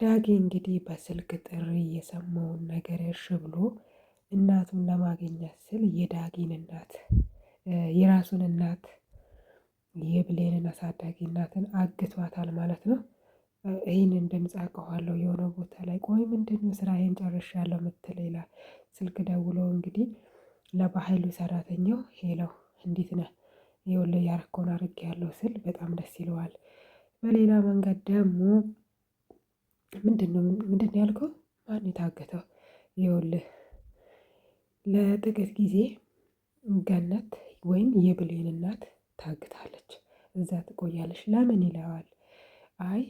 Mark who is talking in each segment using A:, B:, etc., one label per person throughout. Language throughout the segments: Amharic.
A: ዳጊ እንግዲህ በስልክ ጥሪ የሰማውን ነገር እርሽ ብሎ እናቱን ለማግኘት ስል የዳጊን እናት የራሱን እናት የብሌንን አሳዳጊ እናትን አግቷታል ማለት ነው። ይህንን ድምፅ አውቀዋለሁ የሆነ ቦታ ላይ ቆይ ምንድነው ስራዬን ጨርሻለሁ ምትል ይላል። ስልክ ደውሎ እንግዲህ ለባህሉ ሰራተኛው ሄለው እንዴት ነህ ይኸውልህ ያረከውን አድርጌያለሁ ስል በጣም ደስ ይለዋል። በሌላ መንገድ ደግሞ ምንድነው ያልከው ማን የታገተው? ይኸውልህ ለጥቂት ጊዜ ገነት ወይም የብሌን እናት ታግታለች እዛ ትቆያለች ለምን ይለዋል። አይ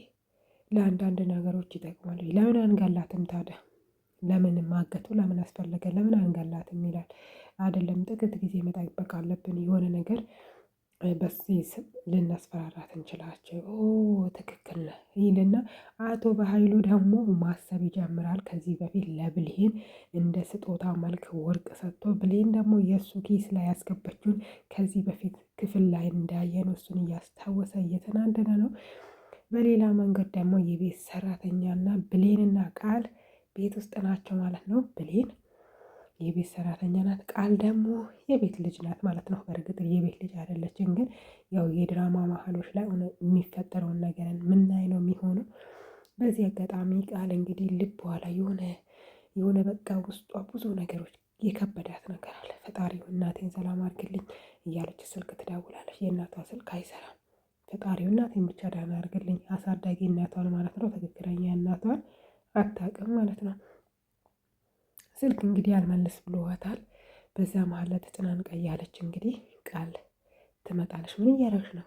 A: ለአንዳንድ ነገሮች ይጠቅማሉ ለምን አንገላትም ታዲያ ለምን ማገቱ ለምን አስፈለገ ለምን አንገላትም ይላል። አይደለም ጥቂት ጊዜ መጠበቅ አለብን የሆነ ነገር በዚህ ስም ልናስፈራራት እንችላቸው ትክክል ነህ ይልና አቶ በሃይሉ ደግሞ ማሰብ ይጀምራል። ከዚህ በፊት ለብሌን እንደ ስጦታ መልክ ወርቅ ሰጥቶ ብሌን ደግሞ የእሱ ኪስ ላይ ያስገባችውን ከዚህ በፊት ክፍል ላይ እንዳየነው እሱን እያስታወሰ እየተናደደ ነው። በሌላ መንገድ ደግሞ የቤት ሰራተኛና ብሌንና ቃል ቤት ውስጥ ናቸው ማለት ነው። ብሌን የቤት ሰራተኛ ናት፣ ቃል ደግሞ የቤት ልጅ ናት ማለት ነው። በእርግጥ የቤት ልጅ አይደለችም፣ ግን ያው የድራማ መሀሎች ላይ የሚፈጠረውን ነገርን ምናይ ነው የሚሆነው። በዚህ አጋጣሚ ቃል እንግዲህ ልቧ ላይ የሆነ በቃ ውስጧ ብዙ ነገሮች የከበዳት ነገር አለ። ፈጣሪው እናቴን ሰላም አድርግልኝ እያለች ስልክ ትደውላለች። የእናቷ ስልክ አይሰራም። ፈጣሪው እናቴን ብቻ ደህና አድርግልኝ፣ አሳዳጊ እናቷን ማለት ነው፣ ትክክለኛ እናቷን አታውቅም ማለት ነው። ስልክ እንግዲህ አልመልስ ብሎታል። በዛ መሀል ላይ ተጨናንቃ እያለች እንግዲህ ቃል ትመጣለች። ምን እያደረግሽ ነው?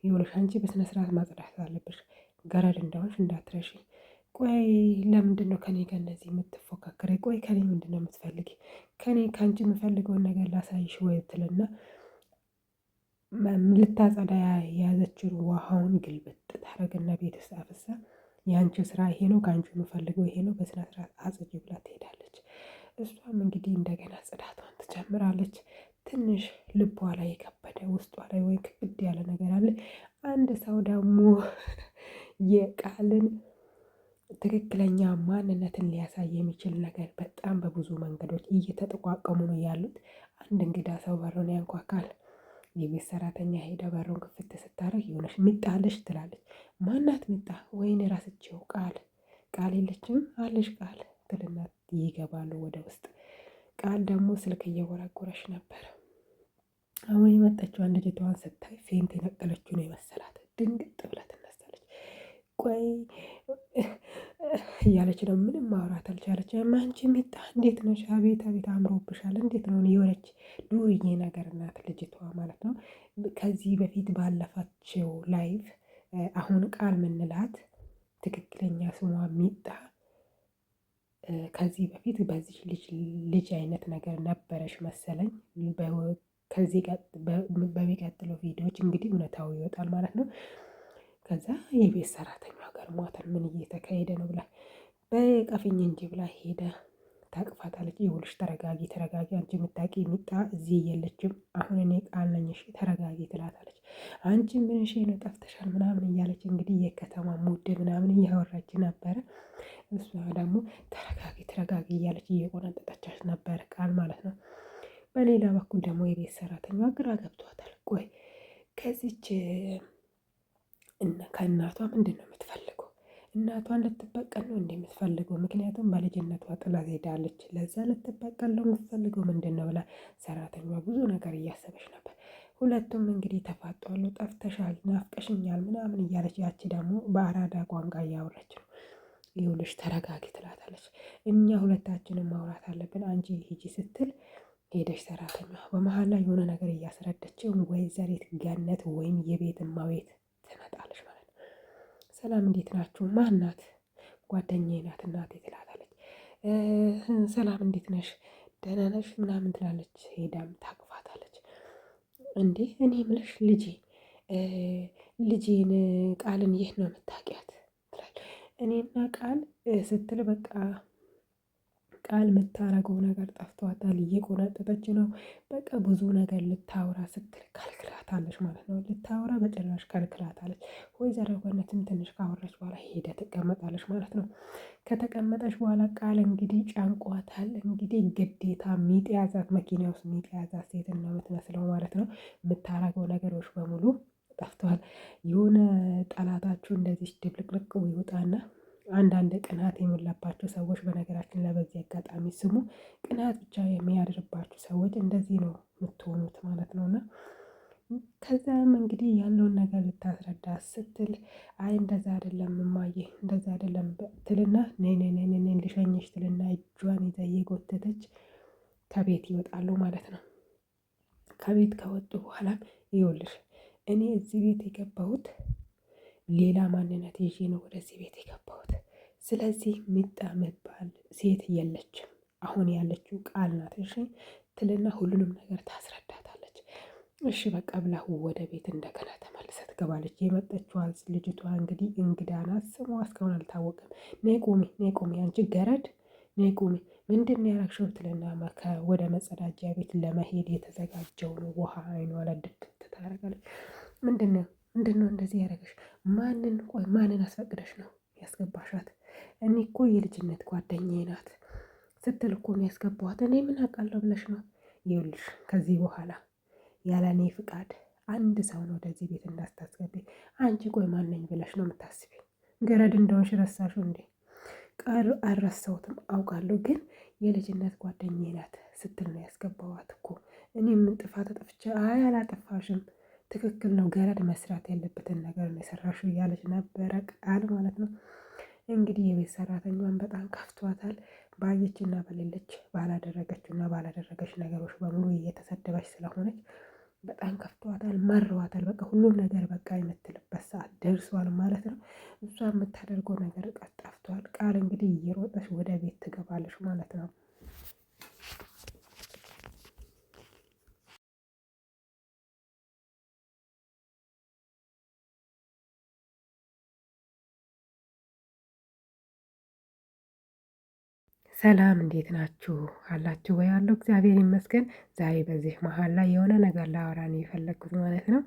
A: ይኸውልሽ አንቺ በስነ ስርዓት ማጽዳት አለብሽ፣ ገረድ እንደሆንሽ እንዳትረሺ። ቆይ ለምንድን ነው ከኔ ጋር እንደዚህ የምትፎካከሪ? ቆይ ከኔ ምንድን ነው የምትፈልጊ? ከአንቺ የምፈልገውን ነገር ላሳይሽ ወይ ትልና ልታጸዳ የያዘችውን ውሃውን ግልብጥ ታደርግና ቤት ውስጥ አፍሳ የአንቺ ስራ ይሄ ነው፣ ከአንቺ የምፈልገው ይሄ ነው፣ በስነ ስርዓት አጽጂ ብላ ትሄዳለች። እሷም እንግዲህ እንደገና ጽዳቷን ትጀምራለች። ትንሽ ልቧ ላይ የከበደ ውስጧ ላይ ወይ ክብድ ያለ ነገር አለ። አንድ ሰው ደግሞ የቃልን ትክክለኛ ማንነትን ሊያሳይ የሚችል ነገር በጣም በብዙ መንገዶች እየተጠቋቀሙ ነው ያሉት። አንድ እንግዳ ሰው በሩን ያንኳኳል። የቤት ሰራተኛ ሄዳ በሩን ክፍት ስታደርግ የሆነች ሚጣ አለች ትላለች። ማናት ሚጣ? ወይኔ ራስቸው ቃል የለችም አለሽ ቃል ትልና ይገባሉ ወደ ውስጥ። ቃል ደግሞ ስልክ እየጎረጎረች ነበር። አሁን የመጣችዋን ልጅቷን ስታይ ፌንት የነቀለችው ነው የመሰላት። ድንግጥ ብላ ትነሳለች። ቆይ እያለች ነው፣ ምንም ማውራት አልቻለች። አንቺ ሚጣ እንዴት ነሽ? አቤት አቤት አምሮብሻል፣ እንዴት ነው የሆነች ዱርዬ ነገር ናት ልጅቷ ማለት ነው። ከዚህ በፊት ባለፋቸው ላይቭ አሁን ቃል ምንላት ትክክለኛ ስሟ ሚጣ ከዚህ በፊት በዚህ ልጅ አይነት ነገር ነበረች መሰለኝ። ከዚህ በሚቀጥለው ቪዲዮዎች እንግዲህ እውነታው ይወጣል ማለት ነው። ከዛ የቤት ሰራተኛ ገርሟታል። ምን እየተካሄደ ነው ብላ በቀፍኝ እንጂ ብላ ሄደ ታቅፋታለች። ይኸውልሽ ተረጋጊ ተረጋጊ፣ አንቺ የምታውቂ ሚጣ እዚህ የለችም፣ አሁን እኔ ቃል ነኝ፣ እሺ ተረጋጊ ትላታለች። አንቺ ምን እሺ ነው ጠፍተሻል ምናምን እያለች እንግዲህ የከተማ ሙድ ምናምን እያወራች ነበረ። እሷ ደግሞ ተረጋጊ ተረጋጊ እያለች እየቆነጠጠቻት ነበር ቃል ማለት ነው። በሌላ በኩል ደግሞ የቤት ሰራተኛ ግራ ገብቷታል። ቆይ ከዚች ከእናቷ ምንድን ነው የምትፈልገው? እናቷን ልትበቀል ነው እንዴ የምትፈልገው? ምክንያቱም በልጅነቷ ጥላት ሄዳለች። ለዛ ልትበቀል ነው የምትፈልገው ምንድን ነው ብላ ሰራተኛዋ ብዙ ነገር እያሰበች ነበር። ሁለቱም እንግዲህ ተፋጧሉ። ጠፍተሻል፣ ናፍቀሽኛል ምናምን እያለች ያቺ ደግሞ በአራዳ ቋንቋ እያወራች ነው። ይኸውልሽ ተረጋጊ ትላታለች። እኛ ሁለታችንም ማውራት አለብን፣ አንቺ ሂጂ ስትል ሄደች ሰራተኛ በመሀል ላይ የሆነ ነገር እያስረደችው ወይዘሪት ገነት ወይም የቤት እማቤት ትመጣለች ማለት ነው። ሰላም እንዴት ናችሁ? ማን ናት? ጓደኛዬ ናት እናቴ ትላታለች። ሰላም እንዴት ነሽ? ደህና ነሽ ምናምን ትላለች። ሄዳም ታቅፋታለች። እንዴ እኔ የምልሽ ልጄን ቃልን ይህ ነው የምታውቂያት? እኔና ቃል ስትል በቃ ቃል የምታረገው ነገር ጠፍቷታል። እየቆነጠጠች ነው። በቃ ብዙ ነገር ልታወራ ስትል ከልክላታለች ማለት ነው። ልታወራ በጭራሽ ከልክላታለች። ወይዘሮ ገነትም ትንሽ ካወራች በኋላ ሄደ ትቀመጣለች ማለት ነው። ከተቀመጠች በኋላ ቃል እንግዲህ ጫንቋታል። እንግዲህ ግዴታ ሚጥ ያዛት፣ መኪና ውስጥ ሚጥ ያዛት ሴት ነው የምትመስለው ማለት ነው። የምታረገው ነገሮች በሙሉ ጠፍተዋል። የሆነ ጠላታችሁ እንደዚህ ድብልቅልቅ ይውጣና አንዳንድ ቅናት የሞላባቸው ሰዎች በነገራችን ላይ በዚህ አጋጣሚ ስሙ፣ ቅናት ብቻ የሚያድርባችሁ ሰዎች እንደዚህ ነው የምትሆኑት ማለት ነው። እና ከዛም እንግዲህ ያለውን ነገር ልታስረዳ ስትል አይ እንደዛ አይደለም እማዬ እንደዛ አይደለም ትልና ነይ ነይ ነይ ነይ ልሸኝሽ ትልና እጇን ይዛ እየጎተተች ከቤት ይወጣሉ ማለት ነው። ከቤት ከወጡ በኋላ ይኸውልሽ እኔ እዚህ ቤት የገባሁት ሌላ ማንነት ይዤ ነው ወደዚህ ቤት የገባሁት። ስለዚህ ሚጣ መባል ሴት የለችም፣ አሁን ያለችው ቃል ናት። እሺ ትልና ሁሉንም ነገር ታስረዳታለች። እሺ በቃ ብላ ወደ ቤት እንደገና ተመልሳ ትገባለች። የመጠችዋ ልጅቷ እንግዲህ እንግዳ ናት። ስሟ እስካሁን አልታወቀም። ነይ ቁሚ፣ ነይ ቁሚ፣ አንቺ ገረድ ነይ ቁሚ፣ ምንድን ነው ያረግሽው? ትልና ወደ መጸዳጃ ቤት ለመሄድ የተዘጋጀውን ውሃ አይኗ ላይ ድፍት ታደርጋለች። ምንድን ነው እንደዚህ ያደረገሽ? ማንን አስፈቅደሽ ነው ያስገባሻት? እኔ እኮ የልጅነት ጓደኛዬ ናት ስትል እኮ ነው ያስገባኋት። እኔ ምን አውቃለሁ ብለሽ ነው? ይኸውልሽ ከዚህ በኋላ ያለ እኔ ፍቃድ አንድ ሰውን ወደዚህ ቤት እንዳስታስገቢ። አንቺ ቆይ ማነኝ ብለሽ ነው የምታስቢ? ገረድ እንደሆንሽ ረሳሽው እንዴ? አልረሳሁትም አውቃለሁ፣ ግን የልጅነት ጓደኛዬ ናት ስትል ነው ያስገባኋት እኮ። እኔ ምን ጥፋት አጠፍቼ? አይ አላጠፋሽም፣ ትክክል ነው፣ ገረድ መስራት ያለበትን ነገር ነው የሰራሽው እያለች ነበረ ቃል ማለት ነው። እንግዲህ የቤት ሰራተኛዋን በጣም ከፍቷታል። ባየችና በሌለች ባላደረገችና ባላደረገች ነገሮች በሙሉ እየተሰደበች ስለሆነች በጣም ከፍቷታል፣ መረዋታል። በቃ ሁሉም ነገር በቃ የምትልበት ሰዓት ደርሷል ማለት ነው። እሷ የምታደርገው ነገር ጠፍቷል። ቃል እንግዲህ እየሮጠች ወደ ቤት ትገባለች ማለት ነው። ሰላም እንዴት ናችሁ? አላችሁ ወይ? ያለው እግዚአብሔር ይመስገን። ዛሬ በዚህ መሀል ላይ የሆነ ነገር ላወራ ነው የፈለግኩት ማለት ነው።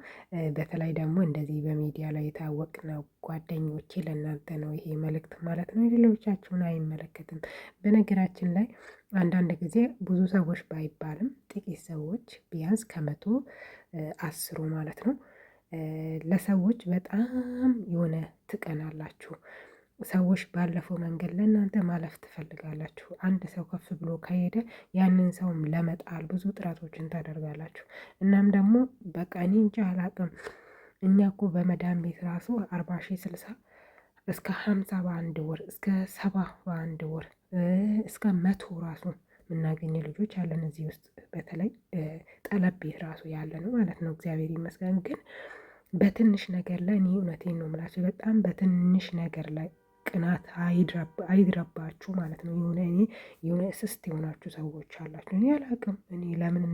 A: በተለይ ደግሞ እንደዚህ በሚዲያ ላይ የታወቅነው ጓደኞቼ ለእናንተ ነው ይሄ መልእክት ማለት ነው። ሌሎቻችሁን አይመለከትም። በነገራችን ላይ አንዳንድ ጊዜ ብዙ ሰዎች ባይባልም ጥቂት ሰዎች ቢያንስ ከመቶ አስሩ ማለት ነው ለሰዎች በጣም የሆነ ትቀናላችሁ። ሰዎች ባለፈው መንገድ ለእናንተ ማለፍ ትፈልጋላችሁ። አንድ ሰው ከፍ ብሎ ከሄደ ያንን ሰውም ለመጣል ብዙ ጥረቶችን ታደርጋላችሁ። እናም ደግሞ በቃ እኔ እንጃ አላቅም። እኛ እኮ በመዳን ቤት ራሱ 40 ሺህ 60 እስከ 50 በአንድ ወር እስከ 70 በአንድ ወር እስከ 100 ራሱ የምናገኘ ልጆች አለን እዚህ ውስጥ። በተለይ ጠለብ ቤት ራሱ ያለ ነው ማለት ነው። እግዚአብሔር ይመስገን። ግን በትንሽ ነገር ላይ እኔ እውነቴን ነው የምላቸው፣ በጣም በትንሽ ነገር ላይ ቅናት አይድረባችሁ ማለት ነው። የሆነ እስስት የሆናችሁ ሰዎች አላችሁ። እኔ አላቅም፣ እኔ ለምን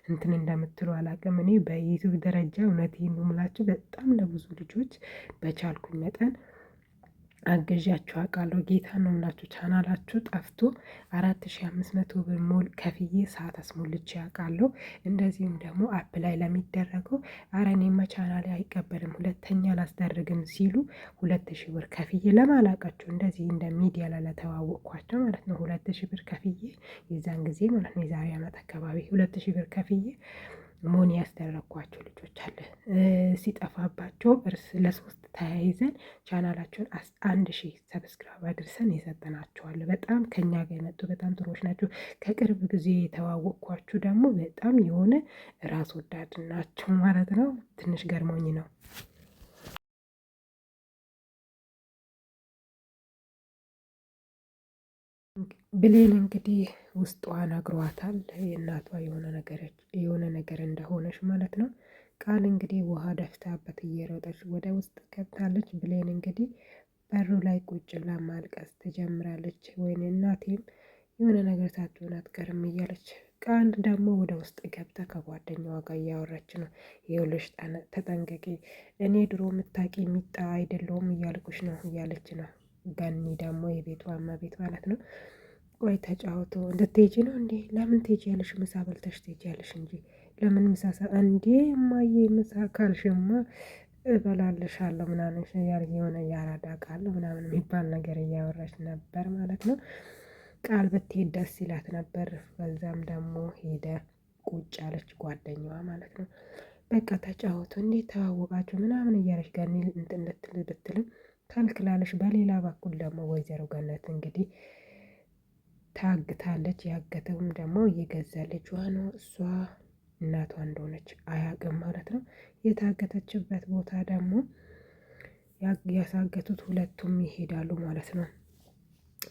A: እንትን እንደምትሉ አላቅም። እኔ በዩቱብ ደረጃ እውነቴን ነው የምላችሁ በጣም ለብዙ ልጆች በቻልኩኝ መጠን አገዣችሁ አውቃለሁ። ጌታ ነው የምላችሁ። ቻናላችሁ ጠፍቶ 4500 ብር ከፍዬ ሰዓት አስሞልቼ አውቃለሁ። እንደዚሁም ደግሞ አፕ ላይ ለሚደረገው አረ እኔማ ቻናሌ አይቀበልም ሁለተኛ አላስደርግም ሲሉ 2000 ብር ከፍዬ ለማላቃቸው እንደዚህ እንደ ሚዲያ ላይ ለተዋወቅኳቸው ማለት ነው 2000 ብር ከፍዬ የዛን ጊዜ ማለት ነው የዛሬ ዓመት አካባቢ 2000 ብር ከፍዬ ሞኒ ያስደረግኳቸው ልጆች አለ። ሲጠፋባቸው ለሶስት ተያይዘን ቻናላቸውን 1000 ሰብስክራይብ አድርሰን የሰጠናቸዋል። በጣም ከኛ ጋር የመጡ በጣም ጥሩዎች ናቸው። ከቅርብ ጊዜ የተዋወቅኳችሁ ደግሞ በጣም የሆነ ራስ ወዳድ ናቸው ማለት ነው። ትንሽ ገርሞኝ ነው። ብሌን እንግዲህ ውስጧ ነግሯታል የእናቷ የሆነ ነገር እንደሆነች ማለት ነው። ቃል እንግዲህ ውሃ ደፍታበት እየሮጠች ወደ ውስጥ ገብታለች። ብሌን እንግዲህ በሩ ላይ ቁጭ ብላ ማልቀስ ትጀምራለች። ወይኔ እናቴም የሆነ ነገር ሳትሆን አትቀርም እያለች ቃል ደግሞ ወደ ውስጥ ገብታ ከጓደኛዋ ጋር እያወራች ነው። ይኸውልሽ ተጠንቀቂ፣ እኔ ድሮ የምታውቂ ሚጣ አይደለሁም እያልኩሽ ነው እያለች ነው። ገኒ ደግሞ የቤቷ እመቤት ማለት ነው። ቆይ ተጫውቶ እንድትሄጂ ነው እንዴ? ለምን ትሄጃለሽ? ምሳ በልተሽ ትሄጃለሽ እንጂ ለምን ምሳ እንዴ? እማዬ ምሳ ካልሽማ እበላልሻለሁ ምናምን የሆነ ያራዳ ቃል ምናምን የሚባል ነገር እያወራች ነበር ማለት ነው። ቃል ብትሄድ ደስ ይላት ነበር። በዛም ደግሞ ሄደ ቁጭ አለች ጓደኛዋ ማለት ነው። በቃ ተጫወቱ እንዴት ተዋወቃችሁ ምናምን እያለች ገኒ እንትን ልትል ብትልም ከልክላለች። በሌላ በኩል ደግሞ ወይዘሮ ገነት እንግዲህ ታግታለች። ያገተውም ደግሞ የገዛ ልጇ ነው። እሷ እናቷ እንደሆነች አያውቅም ማለት ነው። የታገተችበት ቦታ ደግሞ ያሳገቱት ሁለቱም ይሄዳሉ ማለት ነው።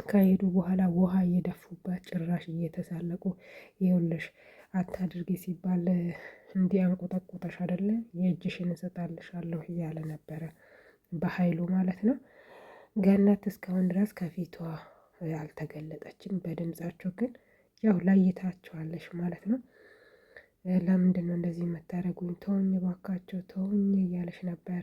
A: ከሄዱ በኋላ ውሃ እየደፉባት ጭራሽ እየተሳለቁ ይኸውልሽ አታድርጊ ሲባል እንዲያንቆጠቆጠሽ አይደለ የእጅሽን እሰጣልሻለሁ እያለ ነበረ በኃይሉ ማለት ነው። ገነት እስካሁን ድረስ ከፊቷ አልተገለጠችም። በድምጻቸው ግን ያው ላይታቸዋለሽ ማለት ነው። ለምንድን ነው እንደዚህ የምታደርጉኝ? ተውኝ ባካቸው ተውኝ እያለሽ ነበር።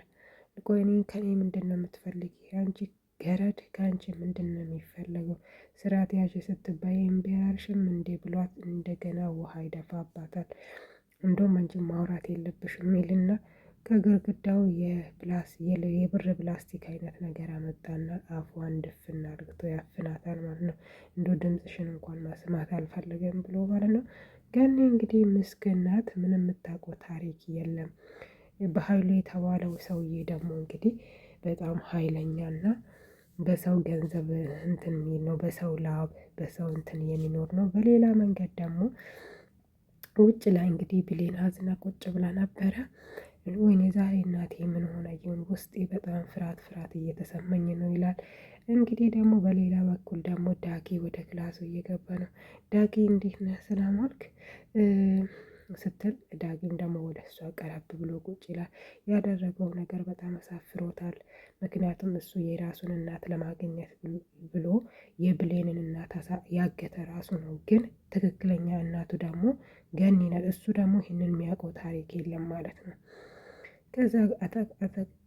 A: ቆይ እኔ ከኔ ምንድን ነው የምትፈልጊ? አንቺ ገረድ ከአንቺ ምንድን ነው የሚፈለገው? ስርዓት ያዥ ስትባይ እምቢ አልሽም እንዴ ብሏት እንደገና ውሃ ይደፋባታል። እንደውም አንቺ ማውራት የለብሽም ይልና ከግርግዳው የብር ፕላስቲክ አይነት ነገር አመጣና አፏን ድፍና አድርግቶ ያፍናታል ማለት ነው። እንዶ ድምፅሽን እንኳን መስማት አልፈልግም ብሎ ማለት ነው። ገኒ እንግዲህ ምስኪን ናት። ምንም የምታውቀው ታሪክ የለም። በኃይሉ የተባለው ሰውዬ ደግሞ እንግዲህ በጣም ኃይለኛና በሰው ገንዘብ እንትን የሚል ነው። በሰው ላብ በሰው እንትን የሚኖር ነው። በሌላ መንገድ ደግሞ ውጭ ላይ እንግዲህ ብሌን አዝና ቁጭ ብላ ነበረ። ወይኔ ዛሬ እናቴ ምን ሆነ ይሁን ውስጤ በጣም ፍርሃት ፍርሃት እየተሰማኝ ነው ይላል። እንግዲህ ደግሞ በሌላ በኩል ደግሞ ዳጊ ወደ ክላሱ እየገባ ነው። ዳጊ እንዴት ነህ ሰላም ዋልክ ስትል ዳጊም ደግሞ ወደ እሷ ቀረብ ብሎ ቁጭ ይላል። ያደረገው ነገር በጣም አሳፍሮታል። ምክንያቱም እሱ የራሱን እናት ለማግኘት ብሎ የብሌንን እናት ያገተ ራሱ ነው። ግን ትክክለኛ እናቱ ደግሞ ገኒ ናት። እሱ ደግሞ ይህንን የሚያውቀው ታሪክ የለም ማለት ነው። ከዛ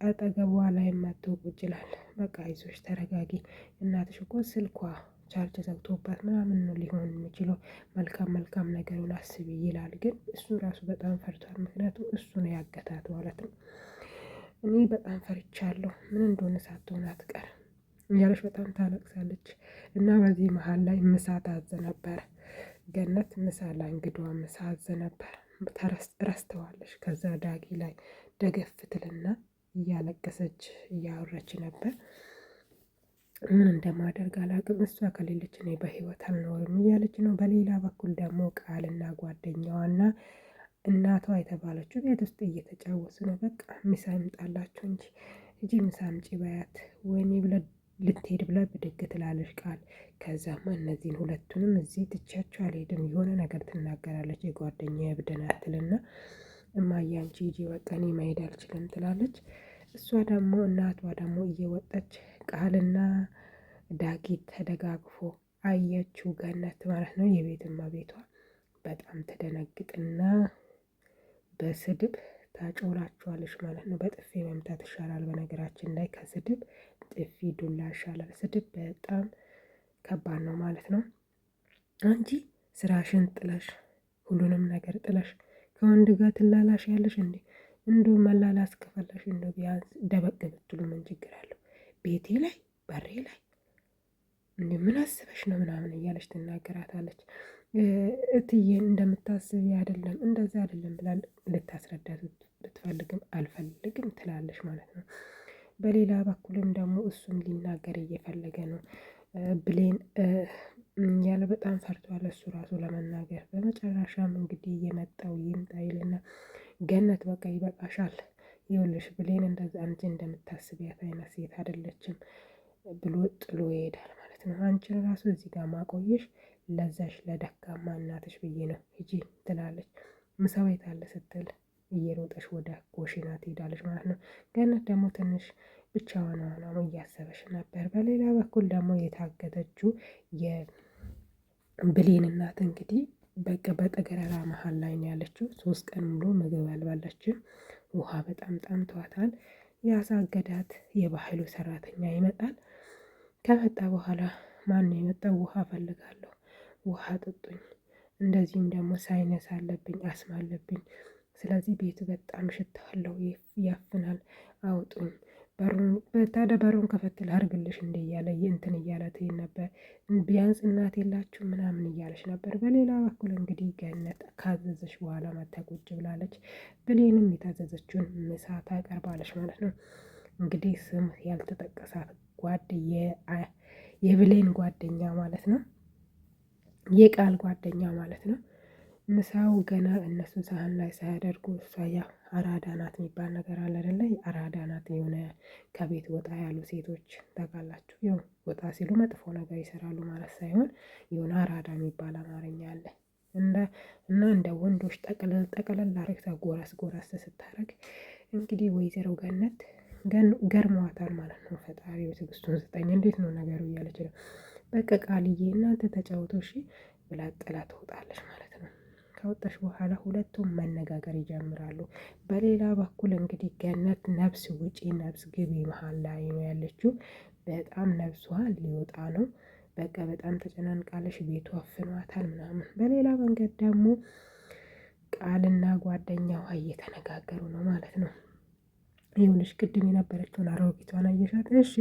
A: አጠገቧ ላይ መጥቶ ቁጭ ይላል። በቃ አይዞሽ ተረጋጊ፣ እናትሽ እኮ ስልኳ ቻርጅ ዘግቶባት ምናምን ነው ሊሆን የሚችለው፣ መልካም መልካም ነገሩን አስቢ ይላል። ግን እሱ ራሱ በጣም ፈርቷል። ምክንያቱም እሱ ነው ያገታት ማለት ነው። እኔ በጣም ፈርቻለሁ፣ ምን እንደሆነ ሳትሆን አትቀር እያለች በጣም ታለቅሳለች። እና በዚህ መሀል ላይ ምሳ ታዘ ነበር ገነት። ምሳ ላይ እንግዷ ምሳ አዘ ነበር። ረስተዋለች። ከዛ ዳጊ ላይ ደገፍ ትልና እያለቀሰች እያወራች ነበር። ምን እንደማደርግ አላውቅም፣ እሷ ከሌለች እኔ በህይወት አልኖርም እያለች ነው። በሌላ በኩል ደግሞ ቃልና ጓደኛዋና እናቷ የተባለችው ቤት ውስጥ እየተጫወቱ ነው። በቃ ምሳ ይምጣላችሁ እንጂ እጂ ምሳ አምጪ በያት። ወይኔ ብለ ልትሄድ ብለ ብድግ ትላለች ቃል። ከዛማ እነዚህን ሁለቱንም እዚህ ትቻቸው አልሄድም የሆነ ነገር ትናገራለች። የጓደኛ እብድናት ትልና እማዬ አንቺ ሂጂ በቃ እኔ መሄድ አልችልም ትላለች። እሷ ደግሞ እናቷ ደግሞ እየወጣች ቃልና ዳጊ ተደጋግፎ አየችው ገነት ማለት ነው። የቤት እመቤቷ በጣም ተደነግጥና በስድብ ታጮላችኋለች ማለት ነው። በጥፊ መምታት ይሻላል በነገራችን ላይ ከስድብ ጥፊ ዱላ ይሻላል። ስድብ በጣም ከባድ ነው ማለት ነው። አንቺ ስራሽን ጥለሽ ሁሉንም ነገር ጥለሽ ከወንድ ጋር ትላላሽ ያለሽ እንዴ? እንዶ መላላስ ከፈለሽ እንዶ ቢያንስ ደበቅ ብትሉ ምን ችግር አለው? ቤቴ ላይ በሬ ላይ እንዴ ምን አስበሽ ነው ምናምን እያለች ትናገራታለች። እትዬን እንደምታስብ አይደለም እንደዛ አይደለም ብላ ልታስረዳት ብትፈልግም አልፈልግም ትላለች ማለት ነው። በሌላ በኩልም ደግሞ እሱም ሊናገር እየፈለገ ነው። ብሌን ያለ በጣም ፈርቷል እሱ ራሱ ለመናገር። በመጨረሻም እንግዲህ እየመጣው ይምጣ ይልና ገነት በቃ ይበቃሻል፣ ይኸውልሽ ብሌን እንደዛ አንቺ እንደምታስቢያት አይነት ሴት አይደለችም ብሎ ጥሎ ይሄዳል ማለት ነው። አንቺን ራሱ እዚህ ጋር ማቆየሽ ለዛሽ ለደካማ እናትሽ ብዬ ነው ሂጂ ትላለች። ምሳ ቤት አለ ስትል እየሮጠሽ ወደ ኮሽና ትሄዳለች ማለት ነው። ገነት ደግሞ ትንሽ ብቻዋን ነው እያሰበች ነበር። በሌላ በኩል ደግሞ የታገተችው የብሌን እናት እንግዲህ በቃ በጠገረራ መሀል ላይ ነው ያለችው። 3 ቀን ሙሉ ምግብ አልበላችም። ውሃ በጣም ጠምቷታል። ያሳገዳት የባህሉ ሰራተኛ ይመጣል። ከመጣ በኋላ ማን የመጣው? ውሃ እፈልጋለሁ፣ ውሃ ጥጡኝ፣ እንደዚህም ደግሞ ሳይነስ አለብኝ፣ አስም አለብኝ። ስለዚህ ቤቱ በጣም ሽታ አለው፣ ያፍናል፣ አውጡኝ፣ በሩን ታዲያ በሩን ከፈት ላድርግልሽ እንደ እያለ እንትን እያለ ትይን ነበር። ቢያንስ እናት የላችሁ ምናምን እያለች ነበር። በሌላ በኩል እንግዲህ ገነት ካዘዘች በኋላ መታ ቁጭ ብላለች። ብሌንም የታዘዘችውን ምሳ ታቀርባለች ማለት ነው። እንግዲህ ስም ያልተጠቀሳት የብሌን ጓደኛ ማለት ነው፣ የቃል ጓደኛ ማለት ነው። ምሳው ገና እነሱ ሳህን ላይ ሳያደርጉ እሷ ያ አራዳ ናት የሚባል ነገር አለ አይደለ? አራዳ ናት የሆነ ከቤት ወጣ ያሉ ሴቶች ታውቃላችሁ። ያው ወጣ ሲሉ መጥፎ ነገር ይሰራሉ ማለት ሳይሆን የሆነ አራዳ የሚባል አማርኛ አለ። እና እንደ ወንዶች ጠቅለል ጠቅለል አድርጋ ጎረስ ጎረስ ስታደርግ እንግዲህ ወይዘሮ ገነት ገርሟታል ማለት ነው። ፈጣሪ ትዕግስቱን ስጠኝ፣ እንዴት ነው ነገሩ እያለች ነው። በቃ ቃልዬ እናንተ ተጫወቱ እሺ ብላ ጥላ ትወጣለች ማለት ነው። ከወጣሽ በኋላ ሁለቱም መነጋገር ይጀምራሉ። በሌላ በኩል እንግዲህ ገነት ነፍስ ውጪ ነፍስ ግቢ መሀል ላይ ነው ያለችው። በጣም ነፍሷ ሊወጣ ነው። በቃ በጣም ተጨናንቃለች። ቤቱ አፍኗታል ምናምን። በሌላ መንገድ ደግሞ ቃልና ጓደኛዋ እየተነጋገሩ ነው ማለት ነው። ይኸውልሽ ቅድም የነበረችውን አሮጊቷን አየሻት? እሺ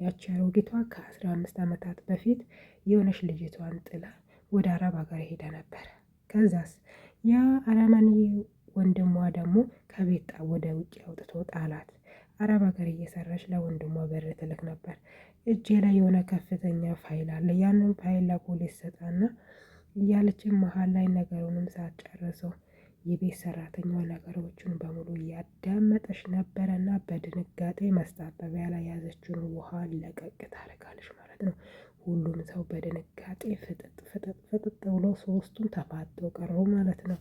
A: ያቺ አሮጊቷ ከ15 ዓመታት በፊት የሆነች ልጅቷን ጥላ ወደ አረብ ሀገር ሄደ ነበር። ከዛስ ያ አረመኔ ወንድሟ ደግሞ ከቤት ወደ ውጭ አውጥቶ ጣላት። አረብ ሀገር እየሰራች ለወንድሟ በር ትልክ ነበር። እጄ ላይ የሆነ ከፍተኛ ፋይል አለ፣ ያንን ፋይል ለፖሊስ ሰጣና እያለችን መሀል ላይ ነገሩንም ሳትጨርሰው የቤት ሰራተኛዋ ነገሮችን በሙሉ እያዳመጠች ነበረና በድንጋጤ መስታጠቢያ ላይ ያዘችውን ውሃ ለቀቅ ታደርጋለች ማለት ነው። ሁሉም ሰው በድንጋጤ ፍጥጥ ፍጥጥ ፍጥጥ ብሎ ሶስቱም ተፋጠው ቀሩ ማለት ነው።